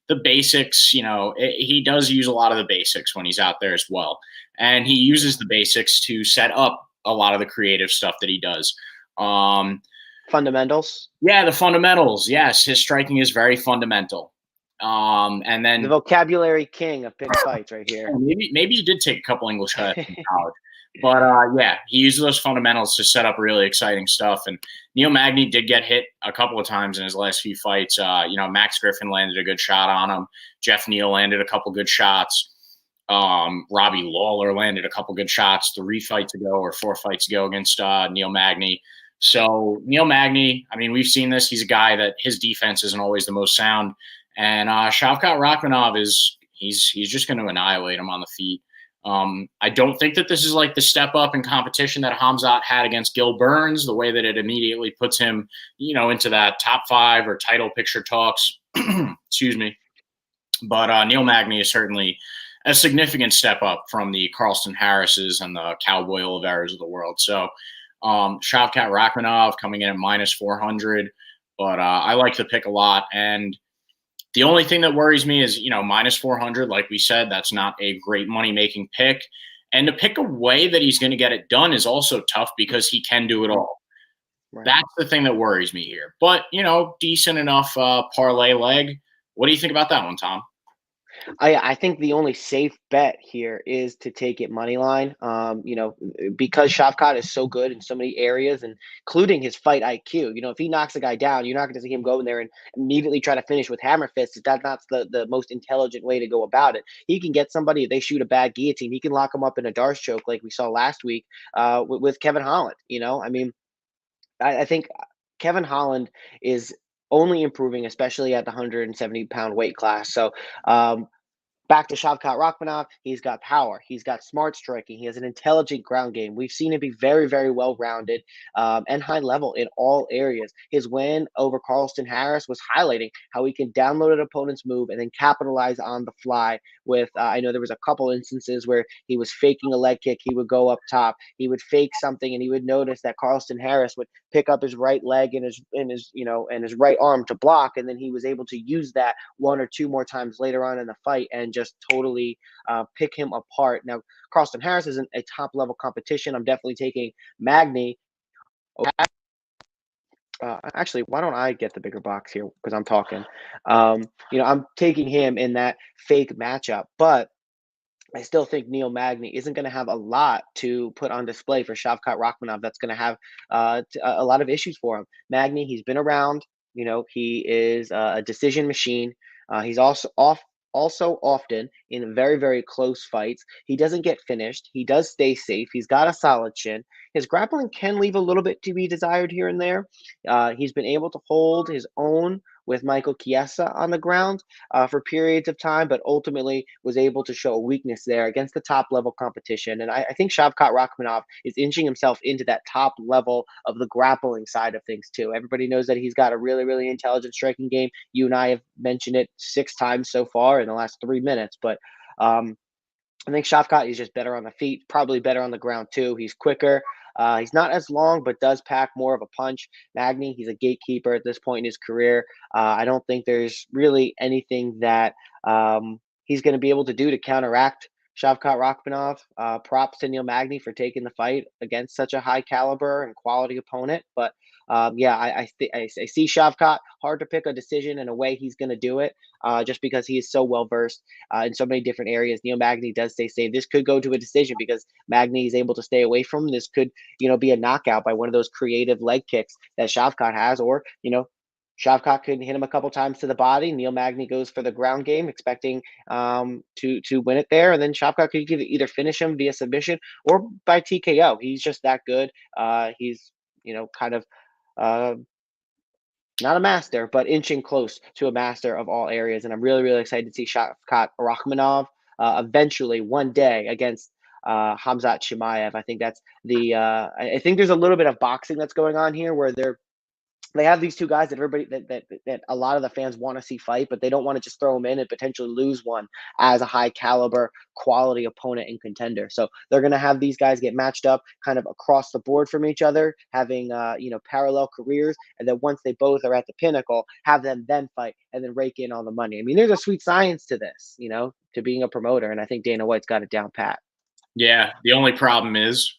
The basics. He does use a lot of the basics when he's out there as well. And he uses the basics to set up a lot of the creative stuff that he does. Fundamentals? Yeah, the fundamentals. Yes, his striking is very fundamental. And then the vocabulary king of pick fights right here. Maybe he did take a couple English classes in college. But he uses those fundamentals to set up really exciting stuff. And Neil Magny did get hit a couple of times in his last few fights. Max Griffin landed a good shot on him. Jeff Neal landed a couple good shots. Robbie Lawler landed a couple good shots 4 fights ago against Neil Magny. So Neil Magny, we've seen this. He's a guy that his defense isn't always the most sound. And Shavkat Rakhmonov he's just going to annihilate him on the feet. I don't think that this is like the step up in competition that Hamzat had against Gil Burns, the way that it immediately puts him, into that top 5 or title picture talks. Excuse me. But Neil Magny is certainly a significant step up from the Carlston Harrises and the Cowboy Oliveiras of the world. So Shavkat Rakhmonov coming in at -400, but I like the pick a lot. And the only thing that worries me is, -400, like we said, that's not a great money-making pick. And to pick a way that he's going to get it done is also tough because he can do it all. Right. That's the thing that worries me here. But, decent enough parlay leg. What do you think about that one, Tom? I think the only safe bet here is to take it money line. Because Shavkat is so good in so many areas, and including his fight IQ. If he knocks a guy down, you're not going to see him go in there and immediately try to finish with hammer fists. That's not the most intelligent way to go about it. He can get somebody, if they shoot a bad guillotine, he can lock him up in a Darce choke like we saw last week with Kevin Holland. I think Kevin Holland is only improving, especially at the 170-pound weight class. So back to Shavkat Rakhmonov, he's got power. He's got smart striking. He has an intelligent ground game. We've seen him be very, very well-rounded and high level in all areas. His win over Carlston Harris was highlighting how he can download an opponent's move and then capitalize on the fly with, I know there was a couple instances where he was faking a leg kick. He would go up top. He would fake something, and he would notice that Carlston Harris would pick up his right leg and his right arm to block, and then he was able to use that 1 or 2 more times later on in the fight and just totally pick him apart. Now, Carlston Harris isn't a top-level competition. I'm definitely taking Magny. Actually, why don't I get the bigger box here because I'm talking. I'm taking him in that fake matchup, but I still think Neil Magny isn't going to have a lot to put on display for Shavkat Rakhmonov. That's going to have a lot of issues for him. Magny, he's been around. He is a decision machine. He's also often in very, very close fights. He doesn't get finished. He does stay safe. He's got a solid chin. His grappling can leave a little bit to be desired here and there. He's been able to hold his own with Michael Chiesa on the ground for periods of time, but ultimately was able to show a weakness there against the top level competition. And I think Shavkat Rakhmonov is inching himself into that top level of the grappling side of things too. Everybody knows that he's got a really, really intelligent striking game. You and I have mentioned it 6 times so far in the last 3 minutes, but I think Shavkat is just better on the feet, probably better on the ground too. He's quicker. He's not as long, but does pack more of a punch. Magny, he's a gatekeeper at this point in his career. I don't think there's really anything that he's going to be able to do to counteract Shavkat Rakhmonov. Props to Neil Magny for taking the fight against such a high caliber and quality opponent. But yeah, I see Shavkat. Hard to pick a decision and a way he's going to do it, just because he is so well versed in so many different areas. Neil Magny does stay safe. This could go to a decision because Magny is able to stay away from him. This could, be a knockout by one of those creative leg kicks that Shavkat has, or Shavkat could hit him a couple times to the body. Neil Magny goes for the ground game, expecting to win it there, and then Shavkat could either finish him via submission or by TKO. He's just that good. He's kind of not a master, but inching close to a master of all areas. And I'm really, really excited to see Shavkat Rakhmonov eventually one day against Khamzat Chimaev. I think that's I think there's a little bit of boxing that's going on here where they have these two guys that everybody that a lot of the fans want to see fight, but they don't want to just throw them in and potentially lose one as a high caliber quality opponent and contender. So they're going to have these guys get matched up kind of across the board from each other, having parallel careers, and then once they both are at the pinnacle, have them then fight and then rake in all the money. I mean, there's a sweet science to this, to being a promoter, and I think Dana White's got it down pat. Yeah, the only problem is,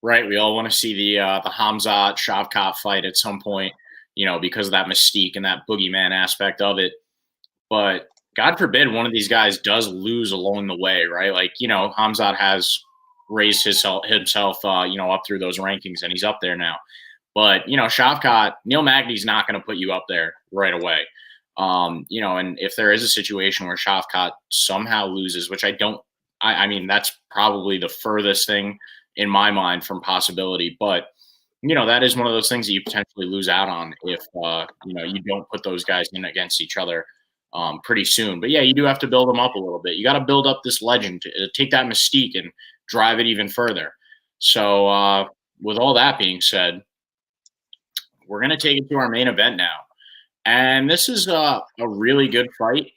right, we all want to see the Khamzat Shavkat fight at some point, because of that mystique and that boogeyman aspect of it. But God forbid one of these guys does lose along the way, right? Like, Khamzat has raised himself, up through those rankings, and he's up there now. But, Shavkat, Neil Magny's not going to put you up there right away. And if there is a situation where Shavkat somehow loses, which I mean, that's probably the furthest thing in my mind from possibility. But, that is one of those things that you potentially lose out on if, you don't put those guys in against each other pretty soon. But, yeah, you do have to build them up a little bit. You got to build up this legend, to take that mystique and drive it even further. So with all that being said, we're going to take it to our main event now. And this is a really good fight.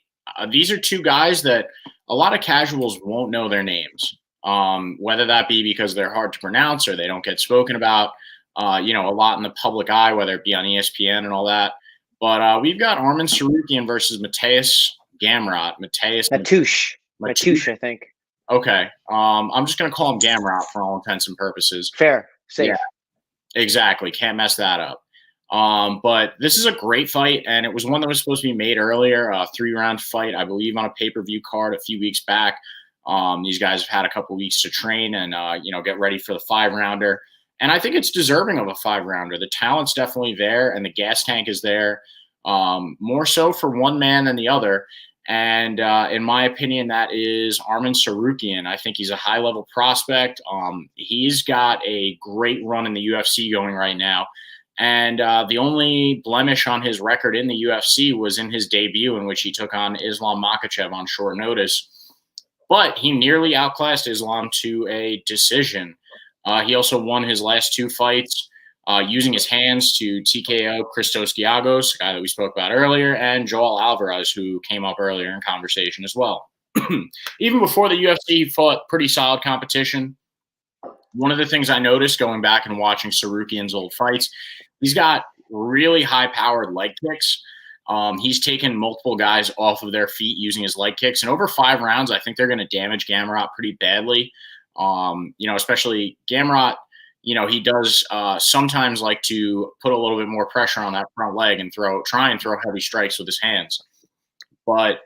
These are two guys that a lot of casuals won't know their names, whether that be because they're hard to pronounce or they don't get spoken about, a lot in the public eye, whether it be on ESPN and all that. But we've got Arman Tsarukyan versus Mateusz Gamrot. Mateusz, I think. Okay. I'm just going to call him Gamrot for all intents and purposes. Fair. Safe. Yeah, exactly. Can't mess that up. But this is a great fight, and it was one that was supposed to be made earlier, a 3-round fight, I believe, on a pay-per-view card a few weeks back. These guys have had a couple weeks to train and, get ready for the 5-rounder. And I think it's deserving of a 5-rounder. The talent's definitely there, and the gas tank is there, more so for one man than the other. And in my opinion, that is Arman Tsarukyan. I think he's a high-level prospect. He's got a great run in the UFC going right now. And the only blemish on his record in the UFC was in his debut, in which he took on Islam Makhachev on short notice. But he nearly outclassed Islam to a decision. He also won his last 2 fights using his hands to TKO Christos Giagos, a guy that we spoke about earlier, and Joel Alvarez, who came up earlier in conversation as well. Even before the UFC, he fought pretty solid competition. One of the things I noticed going back and watching Tsarukyan's old fights, he's got really high-powered leg kicks. He's taken multiple guys off of their feet using his leg kicks. And over 5 rounds, I think they're going to damage Gamrot pretty badly. Especially Gamrot, he does sometimes like to put a little bit more pressure on that front leg and try and throw heavy strikes with his hands. But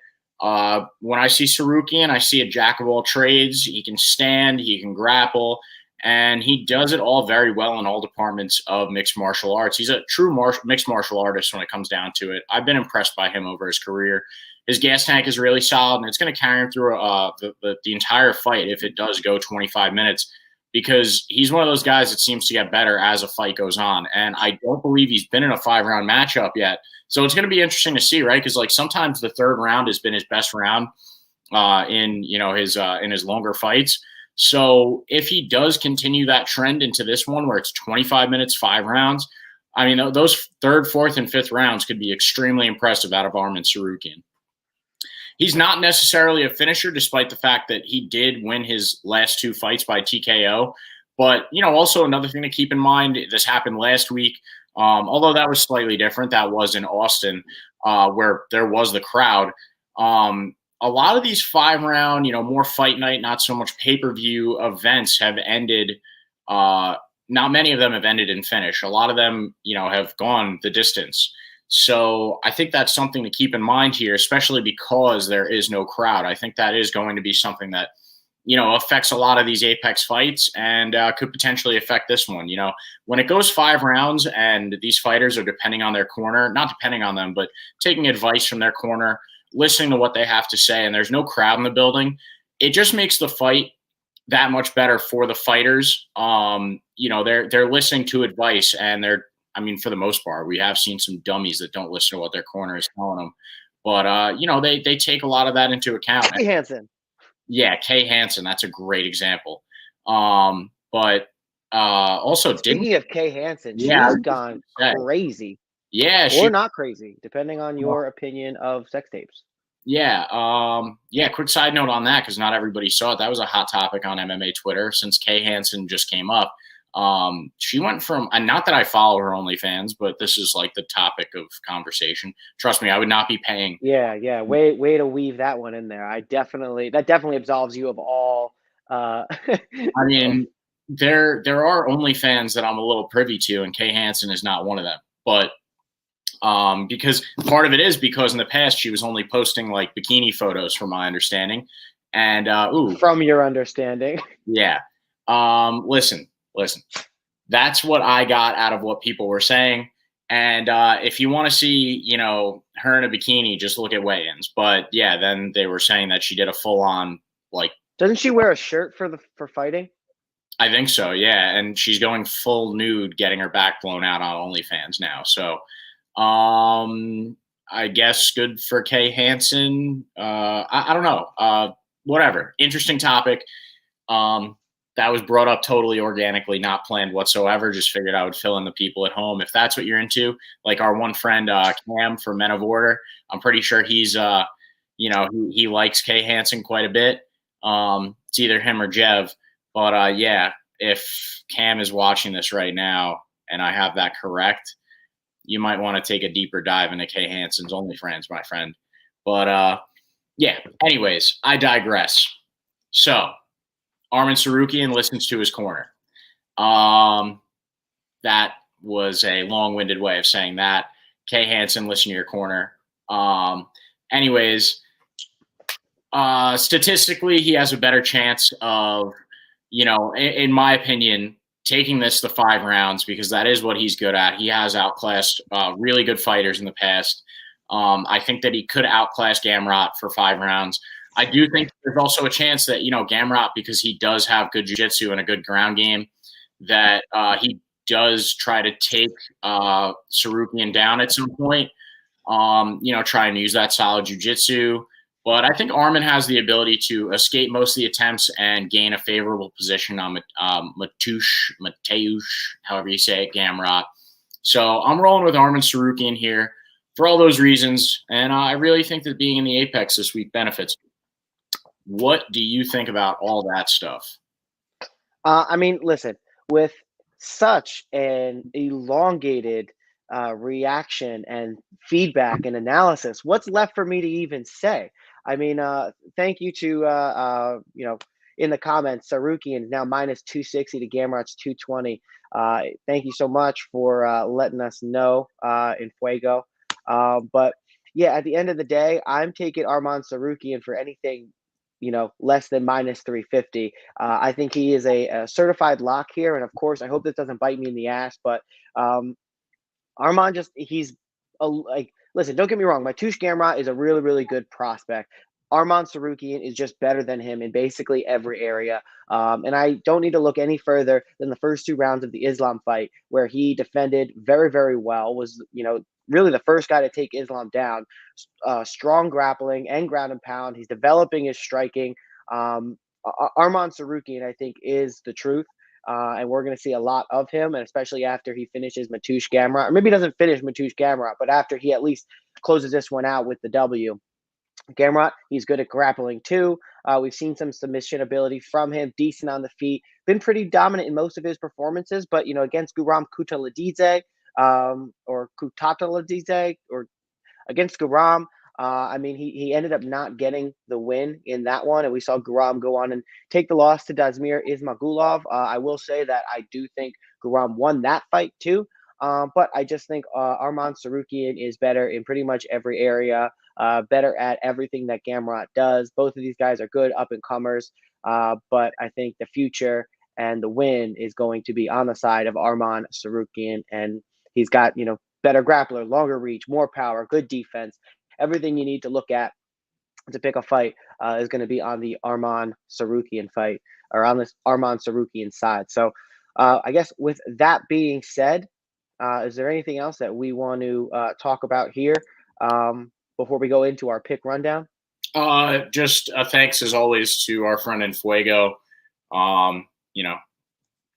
when I see Tsarukyan, I see a jack of all trades. He can stand, he can grapple, and he does it all very well in all departments of mixed martial arts. He's a true mixed martial artist when it comes down to it. I've been impressed by him over his career. his gas tank is really solid, and it's going to carry him through the entire fight if it does go 25 minutes, because he's one of those guys that seems to get better as a fight goes on. And I don't believe he's been in a 5-round matchup yet. So it's going to be interesting to see, right? Because like sometimes the third round has been his best round in his longer fights. So if he does continue that trend into this one where it's 25 minutes, 5 rounds, I mean, those third, fourth, and fifth rounds could be extremely impressive out of Arman Tsarukyan. He's not necessarily a finisher, despite the fact that he did win his last 2 fights by TKO. But, also another thing to keep in mind, this happened last week, although that was slightly different. That was in Austin, where there was the crowd. A lot of these 5-round, more fight night, not so much pay-per-view events have ended. Not many of them have ended in finish. A lot of them, have gone the distance. So I think that's something to keep in mind here, especially because there is no crowd. I think that is going to be something that, affects a lot of these Apex fights and could potentially affect this one. When it goes 5 rounds and these fighters are depending on their corner, not depending on them, but taking advice from their corner, listening to what they have to say, and there's no crowd in the building, it just makes the fight that much better for the fighters. They're listening to advice, and for the most part, we have seen some dummies that don't listen to what their corner is telling them. But, they take a lot of that into account. Kay Hansen. Yeah, Kay Hansen. That's a great example. But also, speaking of Kay Hansen, she's gone crazy. Yeah. Or not crazy, depending on your opinion of sex tapes. Yeah. Quick side note on that, because not everybody saw it. That was a hot topic on MMA Twitter since Kay Hansen just came up. She went from, and not that I follow her OnlyFans, but this is like the topic of conversation. Trust me, I would not be paying. Yeah. Way to weave that one in there. That definitely absolves you of all. I mean, there are OnlyFans that I'm a little privy to, and Kay Hansen is not one of them. But because part of it is because in the past she was only posting like bikini photos, from my understanding, and from your understanding, yeah. Listen. That's what I got out of what people were saying. And if you want to see, her in a bikini, just look at weigh-ins. But yeah, then they were saying that she did a full-on like. Doesn't she wear a shirt for fighting? I think so. Yeah, and she's going full nude, getting her back blown out on OnlyFans now. So. I guess good for Kay Hansen. I don't know. Whatever. Interesting topic. That was brought up totally organically, not planned whatsoever. Just figured I would fill in the people at home. If that's what you're into, like our one friend, Cam for Men of Order, I'm pretty sure he's, he likes Kay Hansen quite a bit. It's either him or Jev. But, yeah, if Cam is watching this right now and I have that correct, you might want to take a deeper dive into Kay Hansen's OnlyFans, my friend. But, yeah, anyways, I digress. So, Arman Tsarukyan listens to his corner. That was a long-winded way of saying that. Kay Hansen, listen to your corner. Anyways, statistically, he has a better chance of, in my opinion, taking this to 5 rounds, because that is what he's good at. He has outclassed really good fighters in the past. I think that he could outclass Gamrot for 5 rounds. I do think there's also a chance that, Gamrot, because he does have good jiu-jitsu and a good ground game, that he does try to take Tsarukyan down at some point, try and use that solid jiu-jitsu. But I think Arman has the ability to escape most of the attempts and gain a favorable position on Mateusz, however you say it, Gamrot. So I'm rolling with Arman Tsarukyan here for all those reasons, and I really think that being in the Apex this week benefits. What do you think about all that stuff? Listen, with such an elongated reaction and feedback and analysis, what's left for me to even say? Thank you to, in the comments, Tsarukyan now minus 260 to Gamrot's 220. Thank you so much for letting us know in Fuego. But yeah, at the end of the day, I'm taking Arman Tsarukyan for anything, less than minus 350. I think he is a certified lock here. And of course, I hope this doesn't bite me in the ass, but Arman he's listen, don't get me wrong. Mateusz Gamrot is a really, really good prospect. Arman Tsarukyan is just better than him in basically every area. And I don't need to look any further than the first 2 rounds of the Islam fight, where he defended very, very well, was, really the first guy to take Islam down. Strong grappling and ground and pound. He's developing his striking. Arman Tsarukyan, I think, is the truth. And we're going to see a lot of him, and especially after he finishes Mateusz Gamrot, or maybe he doesn't finish Mateusz Gamrot, but after he at least closes this one out with the W. Gamrot, he's good at grappling too. We've seen some submission ability from him, decent on the feet, been pretty dominant in most of his performances. But against Guram Kutateladze, or Kutateladze, or against Guram, he ended up not getting the win in that one, and we saw Guram go on and take the loss to Dasmir Ismagulov. I will say that I do think Guram won that fight too. But I just think Arman Tsarukyan is better in pretty much every area, better at everything that Gamrot does. Both of these guys are good up-and-comers, but I think the future and the win is going to be on the side of Arman Tsarukyan, and he's got, better grappler, longer reach, more power, good defense. Everything you need to look at to pick a fight is going to be on the Arman Tsarukyan fight, or on this Arman Tsarukyan side. So I guess with that being said, is there anything else that we want to talk about here before we go into our pick rundown? Just thanks as always to our friend Fuego.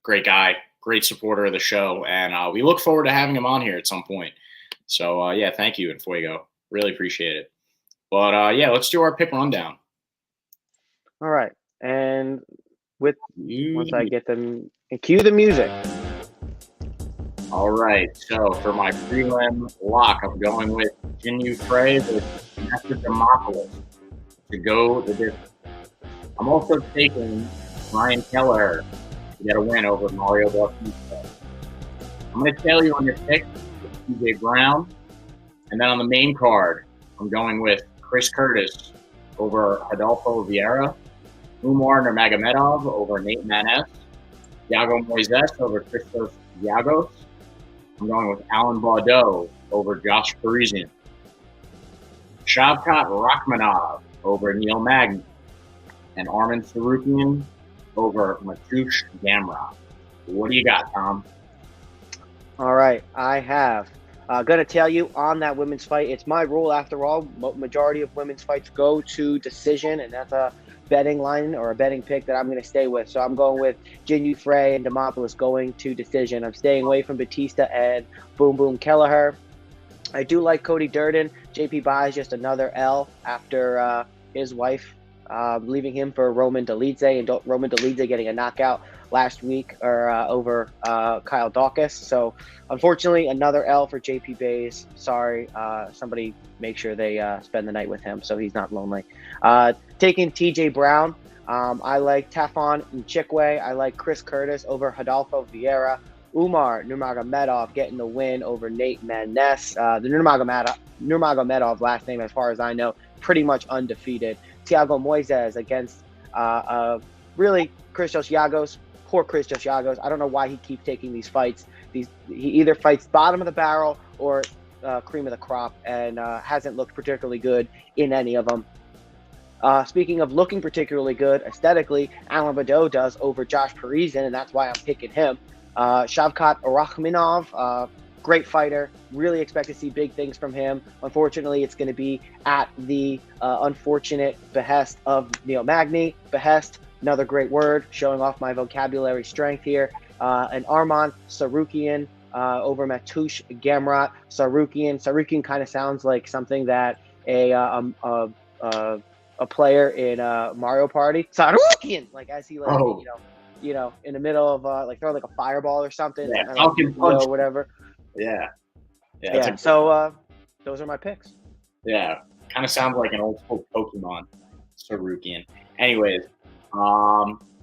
Great guy, great supporter of the show, and we look forward to having him on here at some point. So yeah, thank you, Fuego. Really appreciate it. But yeah, let's do our pick rundown. All right, and once I get them, and cue the music. All right, so for my prelim lock, I'm going with Jinyu Frey with Nestor Demopoulos to go the distance. I'm also taking Ryan Kelleher to get a win over Mario Bautista. I'm going to tell you on your pick with TJ Brown, and then on the main card, I'm going with Chris Curtis over Adolfo Vieira, Umar Nurmagomedov over Nate Maness, Thiago Moises over Christos Giagos. I'm going with Alan Baudot over Josh Parisian, Shavkat Rakhmonov over Neil Magny, and Arman Tsarukyan over Mateusz Gamrot. What do you got, Tom? All right, I have. Going to tell you on that women's fight, it's my rule after all. Majority of women's fights go to decision, and that's a betting line or a betting pick that I'm going to stay with. So I'm going with Jinyu Frey and Demopoulos going to decision. I'm staying away from Batista and Boom Boom Kelleher. I do like Cody Durden. JP buys just another L after his wife leaving him for Roman Dolidze, and Roman Dolidze getting a knockout last week or over Kyle Dawkins. So unfortunately, another L for JP Bays. Sorry. Somebody make sure they spend the night with him so he's not lonely. Taking TJ Brown. I like Tafon Nchikwe. I like Chris Curtis over Adolfo Vieira. Umar Nurmagomedov getting the win over Nate Maness. The Nurmagomedov last name, as far as I know, pretty much undefeated. Thiago Moises against really Christos Giagos. Poor Christos Giagos. I don't know why he keeps taking these fights. He either fights bottom of the barrel or cream of the crop, and hasn't looked particularly good in any of them. Speaking of looking particularly good aesthetically, Alan Baudot does over Josh Parisian, and that's why I'm picking him. Shavkat Rakhmonov, great fighter. Really expect to see big things from him. Unfortunately, it's going to be at the unfortunate behest of Neil Magny. Behest, another great word, showing off my vocabulary strength here. And Arman Tsarukyan over Mateusz Gamrot. Tsarukyan kind of sounds like something that a player in Mario Party. Tsarukyan, like as he in the middle of like throwing like a fireball or something, or whatever. Yeah. So those are my picks. Yeah, kind of sounds like an old school Pokemon, Tsarukyan. Anyways,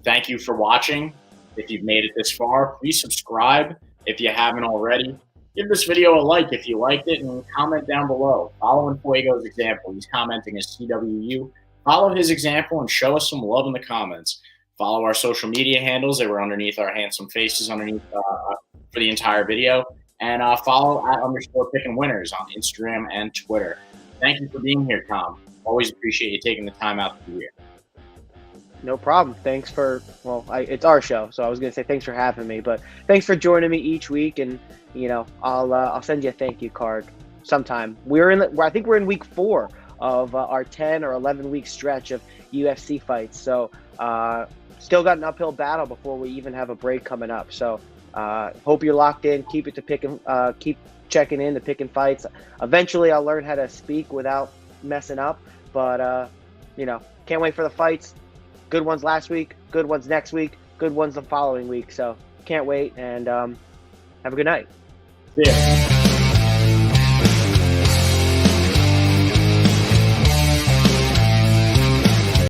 thank you for watching. If you've made it this far, please subscribe if you haven't already. Give this video a like if you liked it, and comment down below. Follow Fuego's example. He's commenting as CWU. Follow his example and show us some love in the comments. Follow our social media handles. They were underneath our handsome faces underneath for the entire video. And follow at _Pickin winners on Instagram and Twitter. Thank you for being here, Tom. Always appreciate you taking the time out to be here. No problem. Thanks for, it's our show, so I was going to say thanks for having me, but thanks for joining me each week. And, I'll send you a thank you card sometime. I think we're in week 4 of our 10 or 11 week stretch of UFC fights. So, still got an uphill battle before we even have a break coming up. So, hope you're locked in. Keep it to Pickin, keep checking in the Pickin fights. Eventually I'll learn how to speak without messing up, but, can't wait for the fights. Good ones last week, good ones next week, good ones the following week. So can't wait, and have a good night. Yeah.